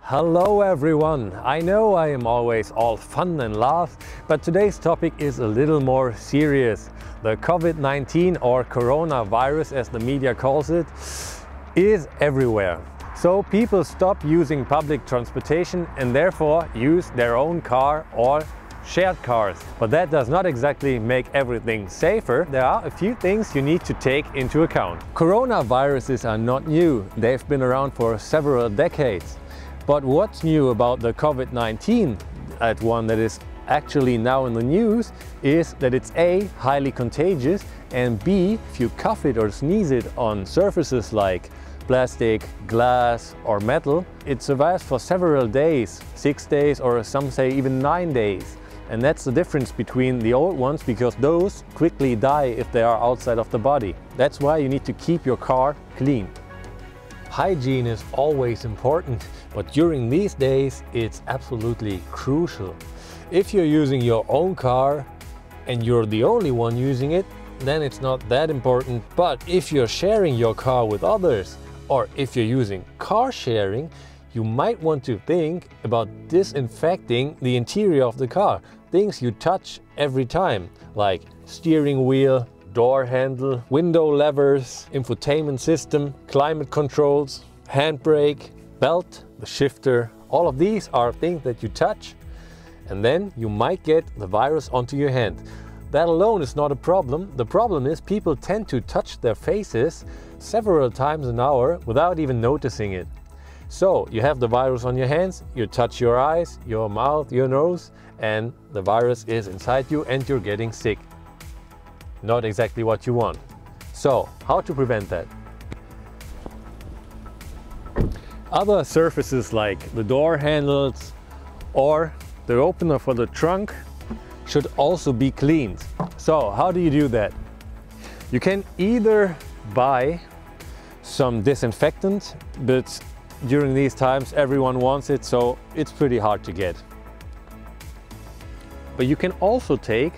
Hello everyone! I know I am always all fun and laugh, but today's topic is a little more serious. The COVID-19 or coronavirus, as the media calls it, is everywhere. So people stop using public transportation and therefore use their own car or shared cars. But that does not exactly make everything safer. There are a few things you need to take into account. Coronaviruses are not new. They've been around for several decades. But what's new about the COVID-19, that one that is actually now in the news, is that it's A, highly contagious, and B, if you cough it or sneeze it on surfaces like plastic, glass or metal, it survives for several days, 6 days, or some say even 9 days. And that's the difference between the old ones, because those quickly die if they are outside of the body. That's why you need to keep your car clean. Hygiene is always important, but during these days it's absolutely crucial. If you're using your own car and you're the only one using it, then it's not that important. But if you're sharing your car with others, or if you're using car sharing, you might want to think about disinfecting the interior of the car. Things you touch every time, like steering wheel, door handle, window levers, infotainment system, climate controls, handbrake, belt, the shifter. All of these are things that you touch, and then you might get the virus onto your hand. That alone is not a problem. The problem is people tend to touch their faces several times an hour without even noticing it. So you have the virus on your hands, you touch your eyes, your mouth, your nose, and the virus is inside you and you're getting sick. Not exactly what you want. So, how to prevent that? Other surfaces like the door handles or the opener for the trunk should also be cleaned. So, how do you do that? You can either buy some disinfectant, but during these times everyone wants it, so it's pretty hard to get. But you can also take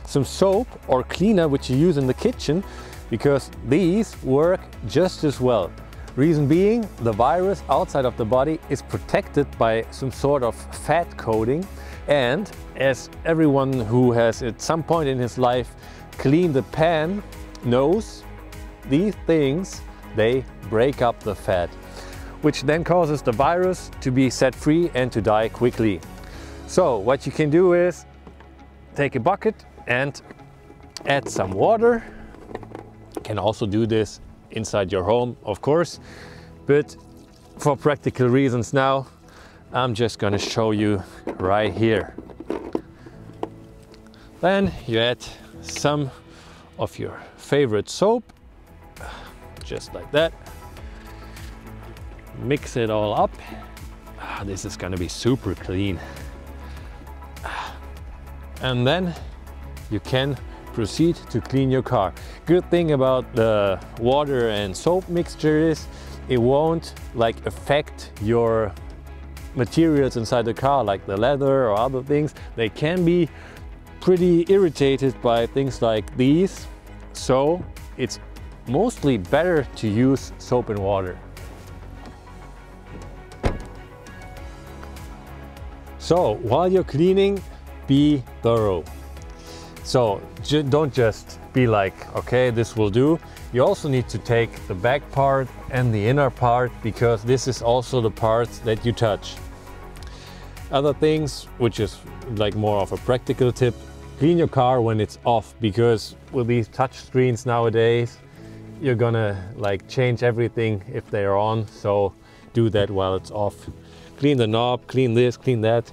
some soap or cleaner which you use in the kitchen, because these work just as well. Reason being, the virus outside of the body is protected by some sort of fat coating, and as everyone who has at some point in his life cleaned the pan knows, these things, they break up the fat, which then causes the virus to be set free and to die quickly. So what you can do is take a bucket and add some water. You can also do this inside your home, of course, but for practical reasons now, I'm just going to show you right here. Then you add some of your favorite soap, just like that. Mix it all up. This is going to be super clean. And then you can proceed to clean your car. Good thing about the water and soap mixture is it won't affect your materials inside the car, like the leather or other things. They can be pretty irritated by things like these, so it's mostly better to use soap and water. So while you're cleaning, be thorough. So don't just be like, okay, this will do. You also need to take the back part and the inner part, because this is also the parts that you touch. Other things, which is more of a practical tip, clean your car when it's off, because with these touch screens nowadays, you're gonna change everything if they are on. So do that while it's off. Clean the knob, clean this, clean that,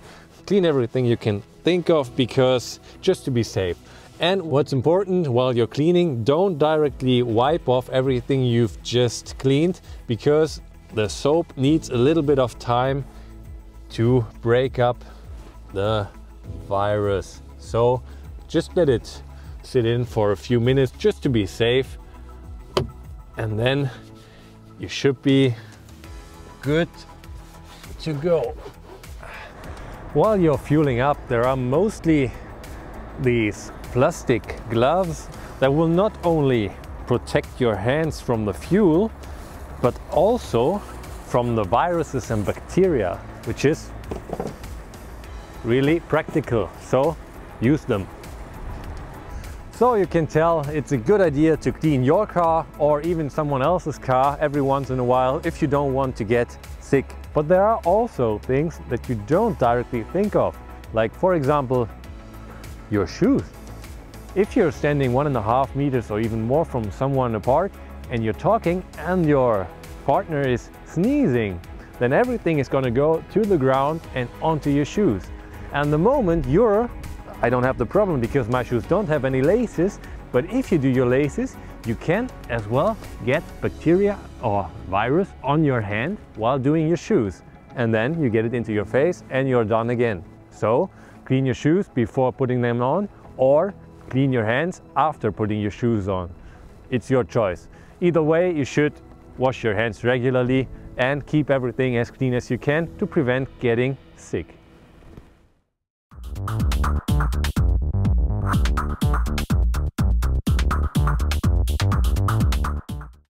clean everything you can think of, because just to be safe. And what's important while you're cleaning, don't directly wipe off everything you've just cleaned, because the soap needs a little bit of time to break up the virus. So just let it sit in for a few minutes just to be safe, and then you should be good to go. While you're fueling up, there are mostly these plastic gloves that will not only protect your hands from the fuel, but also from the viruses and bacteria, which is really practical. So use them. So you can tell it's a good idea to clean your car or even someone else's car every once in a while if you don't want to get sick. But there are also things that you don't directly think of, like for example, your shoes. If you're standing 1.5 meters or even more from someone apart and you're talking and your partner is sneezing, then everything is going to go to the ground and onto your shoes. And the moment I don't have the problem because my shoes don't have any laces, but if you do your laces, you can as well get bacteria or virus on your hand while doing your shoes. And then you get it into your face and you're done again. So clean your shoes before putting them on, or clean your hands after putting your shoes on. It's your choice. Either way, you should wash your hands regularly and keep everything as clean as you can to prevent getting sick.